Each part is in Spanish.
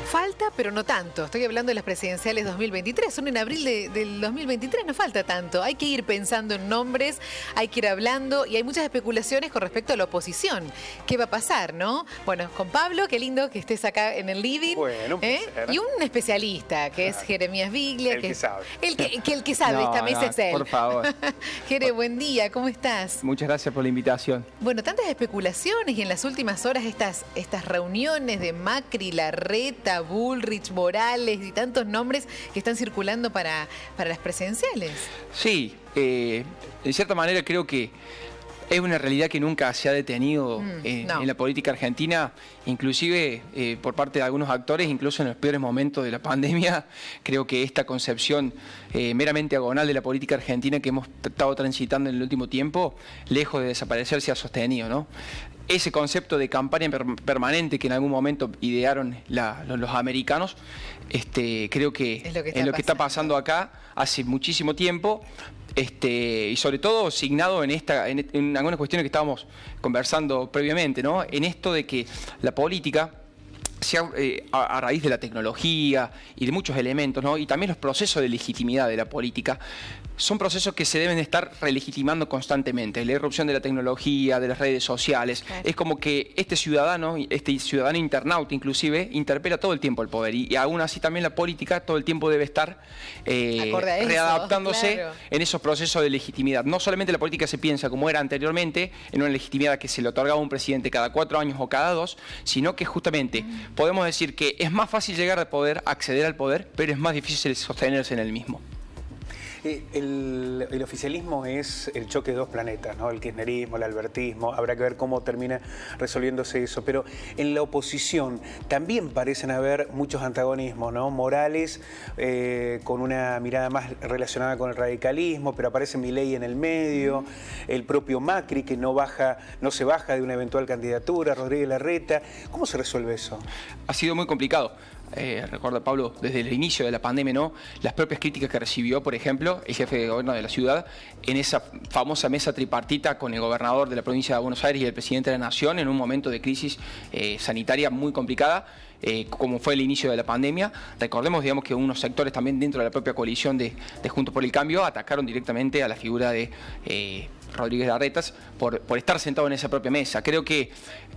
Falta, pero no tanto. Estoy hablando de las presidenciales 2023. Son en abril del 2023, no falta tanto. Hay que ir pensando en nombres, hay que ir hablando y hay muchas especulaciones con respecto a la oposición. ¿Qué va a pasar, no? Bueno, con Pablo, qué lindo que estés acá en el living. Bueno, y un especialista, que es Jeremías Biglia. El que sabe. El que sabe, esta mesa es él. Por favor. Jere, buen día, ¿cómo estás? Muchas gracias por la invitación. Bueno, tantas especulaciones y en las últimas horas estas reuniones de Macri, Larreta, Bullrich, Morales y tantos nombres que están circulando para las presidenciales. Sí, de cierta manera creo que es una realidad que nunca se ha detenido en la política argentina, inclusive por parte de algunos actores, incluso en los peores momentos de la pandemia. Creo que esta concepción meramente agonal de la política argentina que hemos estado transitando en el último tiempo, lejos de desaparecer, se ha sostenido, ¿no? Ese concepto de campaña permanente que en algún momento idearon los americanos, creo que es lo que está pasando acá hace muchísimo tiempo. Y sobre todo signado en algunas cuestiones que estábamos conversando previamente, ¿no? En esto de que la política, a raíz de la tecnología y de muchos elementos, ¿no? Y también los procesos de legitimidad de la política, son procesos que se deben estar relegitimando constantemente. La irrupción de la tecnología, de las redes sociales, es como que este ciudadano internauta inclusive, interpela todo el tiempo el poder y aún así también la política todo el tiempo debe estar readaptándose en esos procesos de legitimidad. No solamente la política se piensa como era anteriormente, en una legitimidad que se le otorgaba a un presidente cada 4 años o cada 2, sino que justamente podemos decir que es más fácil llegar al poder, acceder al poder, pero es más difícil sostenerse en el mismo. El oficialismo es el choque de dos planetas, ¿no? El kirchnerismo, el albertismo, habrá que ver cómo termina resolviéndose eso, pero en la oposición también parecen haber muchos antagonismos, ¿no? Morales con una mirada más relacionada con el radicalismo, pero aparece Milei en el medio, el propio Macri que no se baja de una eventual candidatura, Rodríguez Larreta. ¿Cómo se resuelve eso? Ha sido muy complicado. Recuerda, Pablo, desde el inicio de la pandemia, ¿no? Las propias críticas que recibió, por ejemplo, el jefe de gobierno de la ciudad en esa famosa mesa tripartita con el gobernador de la provincia de Buenos Aires y el presidente de la Nación en un momento de crisis sanitaria muy complicada, como fue el inicio de la pandemia. Recordemos, digamos, que unos sectores también dentro de la propia coalición de Juntos por el Cambio atacaron directamente a la figura de Rodríguez Larreta por estar sentado en esa propia mesa. Creo que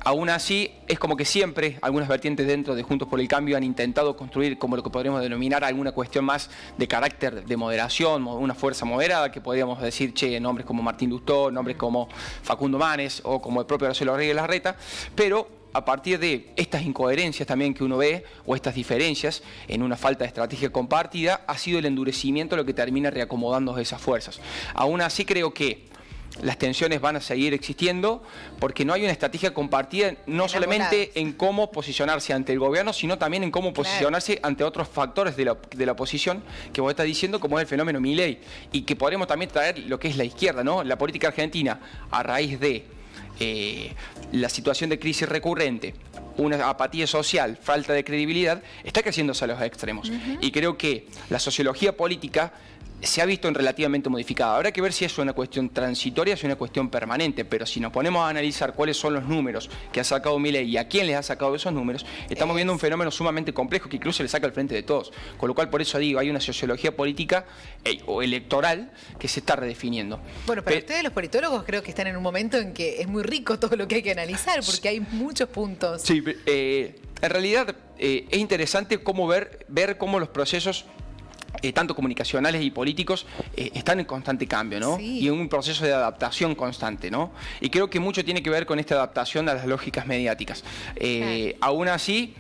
aún así es como que siempre algunas vertientes dentro de Juntos por el Cambio han intentado construir como lo que podríamos denominar alguna cuestión más de carácter de moderación, una fuerza moderada, que podríamos decir, nombres como Martín Lustó, nombres como Facundo Manes o como el propio Horacio Rodríguez Larreta, pero a partir de estas incoherencias también que uno ve, o estas diferencias en una falta de estrategia compartida, ha sido el endurecimiento lo que termina reacomodando esas fuerzas. Aún así creo que las tensiones van a seguir existiendo porque no hay una estrategia compartida, no solamente en cómo posicionarse ante el gobierno, sino también en cómo posicionarse ante otros factores de la oposición que vos estás diciendo, como es el fenómeno Milei, y que podremos también traer lo que es la izquierda, ¿no? La política argentina, a raíz de la situación de crisis recurrente, una apatía social, falta de credibilidad, está creciendo hacia los extremos. Y creo que la sociología política se ha visto relativamente modificada. Habrá que ver si es una cuestión transitoria, si es una cuestión permanente, pero si nos ponemos a analizar cuáles son los números que ha sacado Milei y a quién les ha sacado esos números, estamos viendo un fenómeno sumamente complejo que incluso le saca al frente de todos. Con lo cual, por eso digo, hay una sociología política o electoral que se está redefiniendo. Bueno, para ustedes los politólogos creo que están en un momento en que es muy rico todo lo que hay que analizar, porque hay muchos puntos. Sí, en realidad es interesante ver cómo los procesos tanto comunicacionales y políticos están en constante cambio, ¿no? Sí. Y en un proceso de adaptación constante, ¿no? Y creo que mucho tiene que ver con esta adaptación a las lógicas mediáticas. Aún así,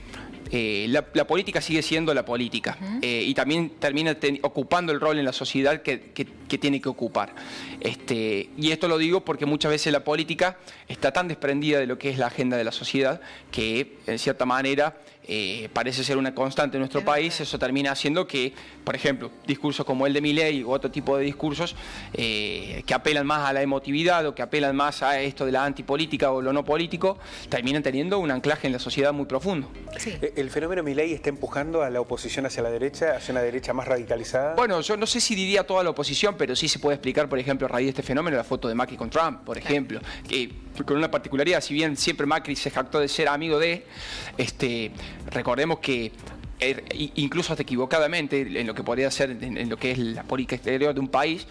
la política sigue siendo la política y también termina ocupando el rol en la sociedad que tiene que ocupar. Y esto lo digo porque muchas veces la política está tan desprendida de lo que es la agenda de la sociedad que, en cierta manera, parece ser una constante en nuestro país. Eso termina haciendo que, por ejemplo, discursos como el de Milei u otro tipo de discursos que apelan más a la emotividad o que apelan más a esto de la antipolítica o lo no político, terminan teniendo un anclaje en la sociedad muy profundo. Sí. ¿El fenómeno Milei está empujando a la oposición hacia la derecha, hacia una derecha más radicalizada? Bueno, yo no sé si diría toda la oposición, pero sí se puede explicar, por ejemplo, a raíz de este fenómeno, la foto de Macri con Trump, por ejemplo, que con una particularidad, si bien siempre Macri se jactó de ser amigo de, recordemos que incluso hasta equivocadamente, en lo que podría ser en lo que es la política exterior de un país,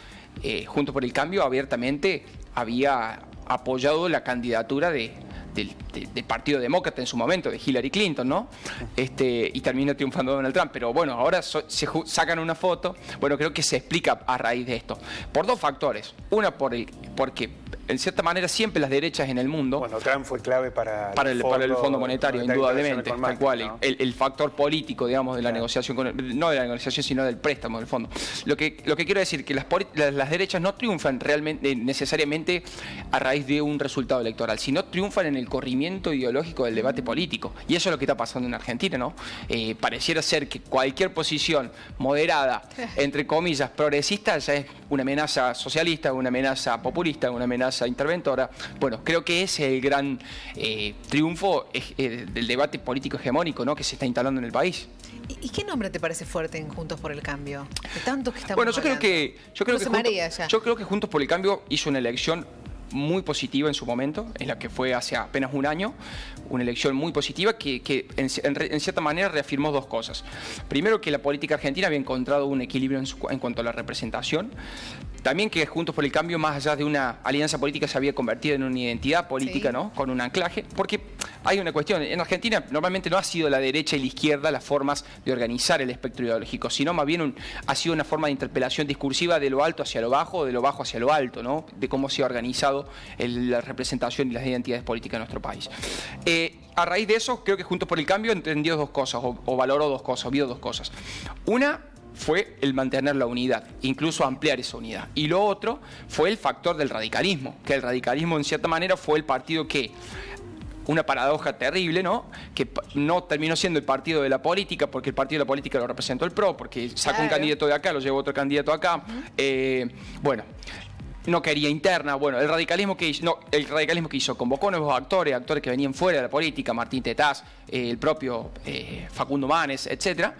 Juntos por el Cambio abiertamente había apoyado la candidatura del Partido Demócrata en su momento, de Hillary Clinton, ¿no? Y terminó triunfando Donald Trump. Pero bueno, ahora sacan una foto. Bueno, creo que se explica a raíz de esto. Por dos factores. Una, porque en cierta manera siempre las derechas en el mundo... Bueno, Trump fue clave para el Fondo Monetario, indudablemente, tal cual. ¿No? El factor político, digamos, de la negociación, no de la negociación, sino del préstamo del fondo. Lo que quiero decir que las derechas no triunfan realmente, necesariamente a raíz de un resultado electoral, sino triunfan en el corrimiento ideológico del debate político. Y eso es lo que está pasando en Argentina, ¿no? Pareciera ser que cualquier posición moderada, entre comillas, progresista, ya es una amenaza socialista, una amenaza populista, una amenaza interventora. Bueno, creo que ese es el gran triunfo del debate político hegemónico, ¿no?, que se está instalando en el país. ¿Y qué nombre te parece fuerte en Juntos por el Cambio? De tantos que estamos yo creo que Juntos por el Cambio hizo una elección muy positiva en su momento, en la que fue hace apenas un año, una elección muy positiva que en cierta manera reafirmó dos cosas. Primero, que la política argentina había encontrado un equilibrio en cuanto a la representación. También que Juntos por el Cambio, más allá de una alianza política, se había convertido en una identidad política, ¿no?, con un anclaje. Porque hay una cuestión, en Argentina normalmente no ha sido la derecha y la izquierda las formas de organizar el espectro ideológico, sino más bien ha sido una forma de interpelación discursiva de lo alto hacia lo bajo, o de lo bajo hacia lo alto, ¿no?, de cómo se ha organizado la representación y las identidades políticas de nuestro país. A raíz de eso, creo que Juntos por el Cambio entendió dos cosas, o valoró dos cosas, vio dos cosas. Una fue el mantener la unidad, incluso ampliar esa unidad. Y lo otro fue el factor del radicalismo, que el radicalismo en cierta manera fue el partido que, una paradoja terrible, ¿no?, que no terminó siendo el partido de la política, porque el partido de la política lo representó el PRO, porque sacó un candidato de acá, lo llevó otro candidato acá. No quería interna. Bueno, el radicalismo que hizo, convocó nuevos actores que venían fuera de la política, Martín Tetaz, el propio Facundo Manes, etcétera,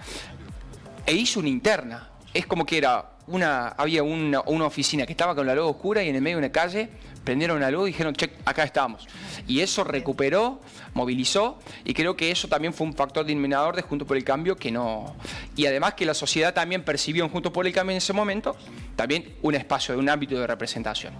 e hizo una interna. Es como que había una oficina que estaba con la luz oscura y en el medio de una calle prendieron una luz y dijeron, che, acá estamos. Y eso recuperó, movilizó, y creo que eso también fue un factor discriminador de Juntos por el Cambio que no... Y además que la sociedad también percibió en Juntos por el Cambio en ese momento también un espacio, un ámbito de representación.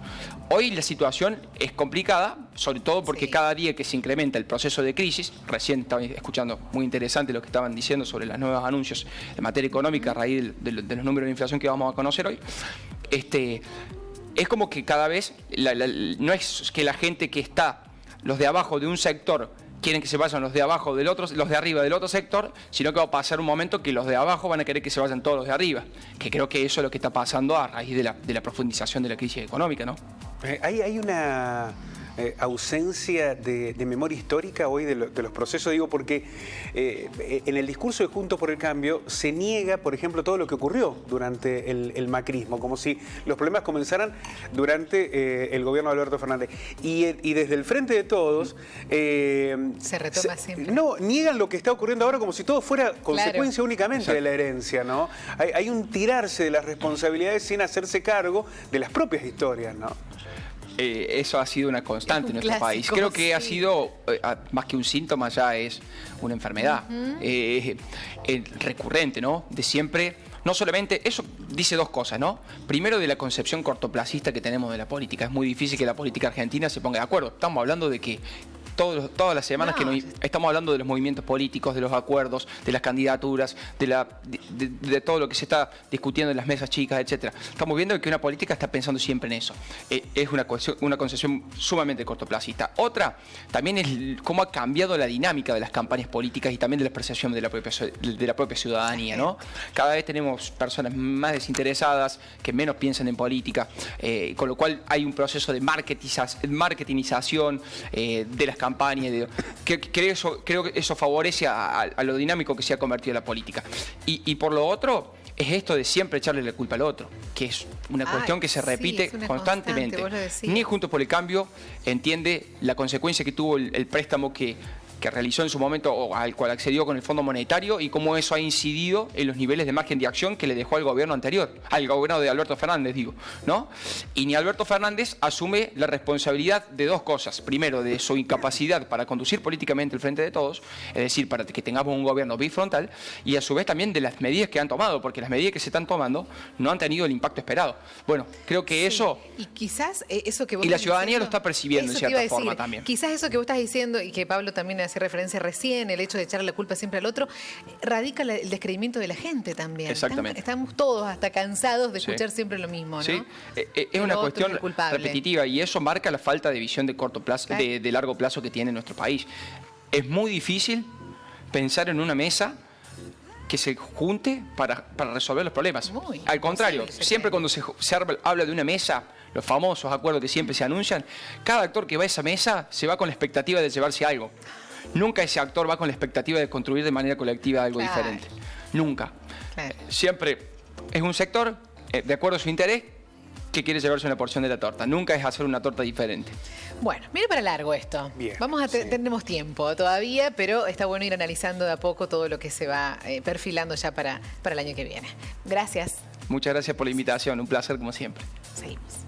Hoy la situación es complicada, sobre todo porque cada día que se incrementa el proceso de crisis, recién estaba escuchando muy interesante lo que estaban diciendo sobre los nuevos anuncios en materia económica a raíz de los números de inflación que vamos a conocer hoy, es como que cada vez, no es que la gente que está, los de abajo de un sector, quieren que se vayan los de abajo del otro, los de arriba del otro sector, sino que va a pasar un momento que los de abajo van a querer que se vayan todos los de arriba, que creo que eso es lo que está pasando a raíz de la profundización de la crisis económica, ¿no? Hay una ausencia de memoria histórica hoy de los procesos, digo, porque en el discurso de Juntos por el Cambio se niega, por ejemplo, todo lo que ocurrió durante el macrismo, como si los problemas comenzaran durante el gobierno de Alberto Fernández. Y desde el Frente de Todos... se retoma siempre. No, niegan lo que está ocurriendo ahora como si todo fuera consecuencia únicamente de la herencia, ¿no? Hay un tirarse de las responsabilidades sin hacerse cargo de las propias historias, ¿no? Eso ha sido una constante en nuestro país. Creo que ha sido, más que un síntoma, ya es una enfermedad recurrente, ¿no? De siempre. No solamente, eso dice dos cosas, ¿no? Primero, de la concepción cortoplacista que tenemos de la política. Es muy difícil que la política argentina se ponga de acuerdo. Estamos hablando de que todas las semanas estamos hablando de los movimientos políticos, de los acuerdos, de las candidaturas, de todo lo que se está discutiendo en las mesas chicas, etcétera. Estamos viendo que una política está pensando siempre en eso. Es una concepción sumamente cortoplacista. Otra, también es cómo ha cambiado la dinámica de las campañas políticas y también de la percepción de la propia ciudadanía, ¿no? Cada vez tenemos personas más desinteresadas, que menos piensan en política, con lo cual hay un proceso de marketingización de las campañas. Creo que eso favorece a lo dinámico que se ha convertido la política. Y por lo otro, es esto de siempre echarle la culpa al otro, que es una cuestión que se repite constantemente. Ni Juntos por el Cambio entiende la consecuencia que tuvo el préstamo que que realizó en su momento o al cual accedió con el Fondo Monetario y cómo eso ha incidido en los niveles de margen de acción que le dejó al gobierno anterior, al gobierno de Alberto Fernández, digo, ¿no? Y ni Alberto Fernández asume la responsabilidad de dos cosas. Primero, de su incapacidad para conducir políticamente el Frente de Todos, es decir, para que tengamos un gobierno bifrontal, y a su vez también de las medidas que han tomado, porque las medidas que se están tomando no han tenido el impacto esperado. Bueno, creo que eso... Y quizás eso que vos y la estás ciudadanía diciendo, lo está percibiendo en cierta forma también. Quizás eso que vos estás diciendo y que Pablo también hace referencia recién, el hecho de echarle la culpa siempre al otro, radica el descreimiento de la gente también. Exactamente. Estamos todos hasta cansados de Sí. escuchar siempre lo mismo, ¿no? Sí, es una cuestión repetitiva y eso marca la falta de visión de corto plazo, Claro. de largo plazo que tiene nuestro país. Es muy difícil pensar en una mesa que se junte para resolver los problemas. Muy Al contrario, imposible, siempre cuando se habla de una mesa, los famosos acuerdos que siempre se anuncian, cada actor que va a esa mesa se va con la expectativa de llevarse algo. Nunca ese actor va con la expectativa de construir de manera colectiva algo Claro. diferente. Nunca. Claro. Siempre es un sector, de acuerdo a su interés, que quiere llevarse una porción de la torta. Nunca es hacer una torta diferente. Bueno, mire para largo esto. Bien, Vamos a sí. tenemos tiempo todavía, pero está bueno ir analizando de a poco todo lo que se va perfilando ya para el año que viene. Gracias. Muchas gracias por la invitación. Un placer como siempre. Seguimos.